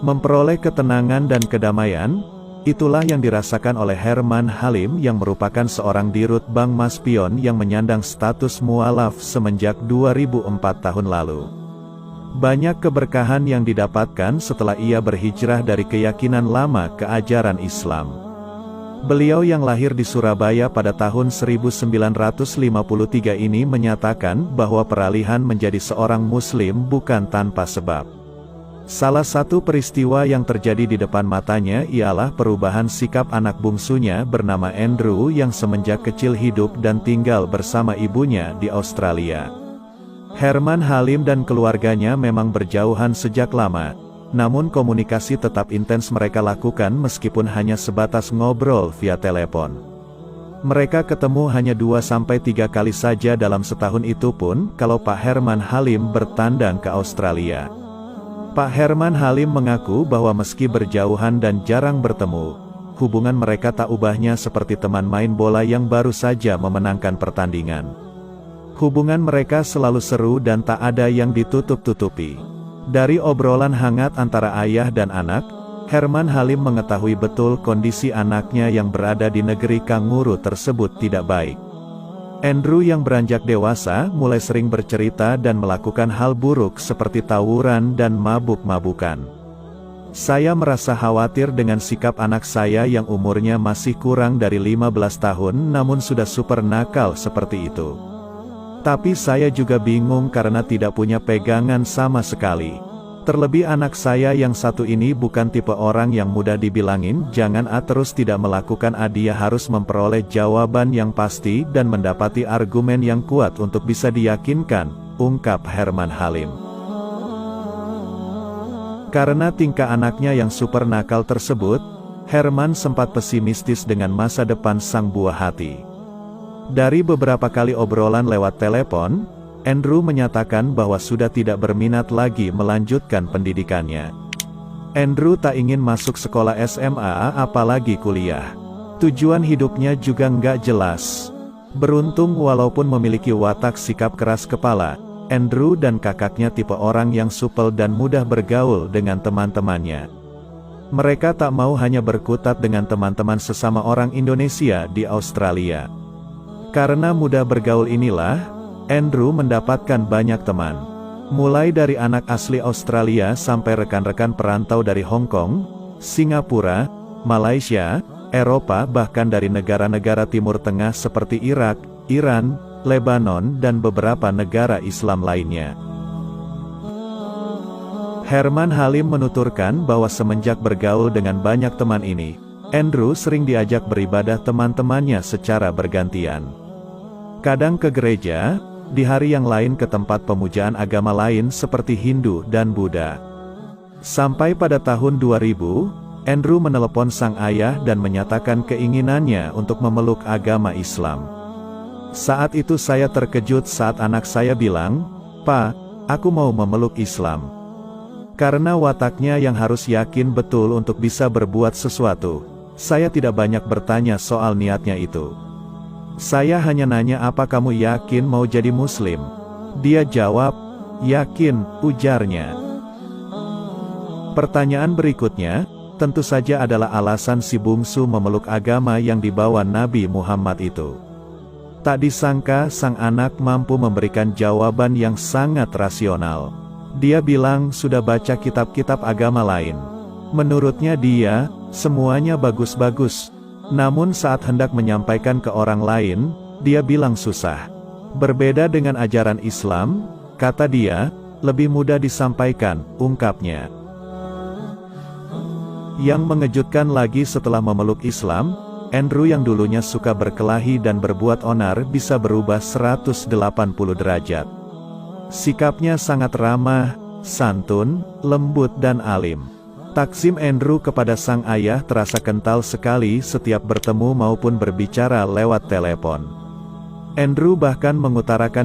Memperoleh ketenangan dan kedamaian, itulah yang dirasakan oleh Herman Halim yang merupakan seorang dirut Bank Maspion yang menyandang status mualaf semenjak 2004 tahun lalu. Banyak keberkahan yang didapatkan setelah ia berhijrah dari keyakinan lama ke ajaran Islam. Beliau yang lahir di Surabaya pada tahun 1953 ini menyatakan bahwa peralihan menjadi seorang Muslim bukan tanpa sebab. Salah satu peristiwa yang terjadi di depan matanya ialah perubahan sikap anak bungsunya bernama Andrew yang semenjak kecil hidup dan tinggal bersama ibunya di Australia. Herman Halim dan keluarganya memang berjauhan sejak lama, namun komunikasi tetap intens mereka lakukan meskipun hanya sebatas ngobrol via telepon. Mereka ketemu hanya 2-3 kali saja dalam setahun, itu pun kalau Pak Herman Halim bertandang ke Australia. Pak Herman Halim mengaku bahwa meski berjauhan dan jarang bertemu, hubungan mereka tak ubahnya seperti teman main bola yang baru saja memenangkan pertandingan. Hubungan mereka selalu seru dan tak ada yang ditutup-tutupi. Dari obrolan hangat antara ayah dan anak, Herman Halim mengetahui betul kondisi anaknya yang berada di negeri kanguru tersebut tidak baik. Andrew yang beranjak dewasa mulai sering bercerita dan melakukan hal buruk seperti tawuran dan mabuk-mabukan. Saya merasa khawatir dengan sikap anak saya yang umurnya masih kurang dari 15 tahun namun sudah super nakal seperti itu. Tapi saya juga bingung karena tidak punya pegangan sama sekali. Terlebih anak saya yang satu ini bukan tipe orang yang mudah dibilangin jangan terus tidak melakukan. Dia harus memperoleh jawaban yang pasti dan mendapati argumen yang kuat untuk bisa diyakinkan, ungkap Herman Halim. Karena tingkah anaknya yang super nakal tersebut, Herman sempat pesimistis dengan masa depan sang buah hati. Dari beberapa kali obrolan lewat telepon, Andrew menyatakan bahwa sudah tidak berminat lagi melanjutkan pendidikannya. Andrew tak ingin masuk sekolah SMA apalagi kuliah. Tujuan hidupnya juga nggak jelas. Beruntung walaupun memiliki watak sikap keras kepala, Andrew dan kakaknya tipe orang yang supel dan mudah bergaul dengan teman-temannya. Mereka tak mau hanya berkutat dengan teman-teman sesama orang Indonesia di Australia. Karena mudah bergaul inilah, Andrew mendapatkan banyak teman. Mulai dari anak asli Australia sampai rekan-rekan perantau dari Hong Kong, Singapura, Malaysia, Eropa bahkan dari negara-negara Timur Tengah seperti Irak, Iran, Lebanon dan beberapa negara Islam lainnya. Herman Halim menuturkan bahwa semenjak bergaul dengan banyak teman ini, Andrew sering diajak beribadah teman-temannya secara bergantian. Kadang ke gereja, di hari yang lain ke tempat pemujaan agama lain seperti Hindu dan Buddha. Sampai pada tahun 2000, Andrew menelepon sang ayah dan menyatakan keinginannya untuk memeluk agama Islam. Saat itu saya terkejut saat anak saya bilang, "Pa, aku mau memeluk Islam." Karena wataknya yang harus yakin betul untuk bisa berbuat sesuatu, saya tidak banyak bertanya soal niatnya itu. Saya hanya nanya, "Apa kamu yakin mau jadi Muslim?" Dia jawab, "Yakin," ujarnya. Pertanyaan berikutnya, tentu saja adalah alasan si bungsu memeluk agama yang dibawa Nabi Muhammad itu. Tak disangka sang anak mampu memberikan jawaban yang sangat rasional. Dia bilang sudah baca kitab-kitab agama lain. Menurutnya dia, semuanya bagus-bagus. Namun saat hendak menyampaikan ke orang lain, dia bilang susah. Berbeda dengan ajaran Islam, kata dia, lebih mudah disampaikan, ungkapnya. Yang mengejutkan lagi setelah memeluk Islam, Andrew yang dulunya suka berkelahi dan berbuat onar bisa berubah 180 derajat. Sikapnya sangat ramah, santun, lembut dan alim. Takzim Andrew kepada sang ayah terasa kental sekali setiap bertemu maupun berbicara lewat telepon. Andrew bahkan mengutarakan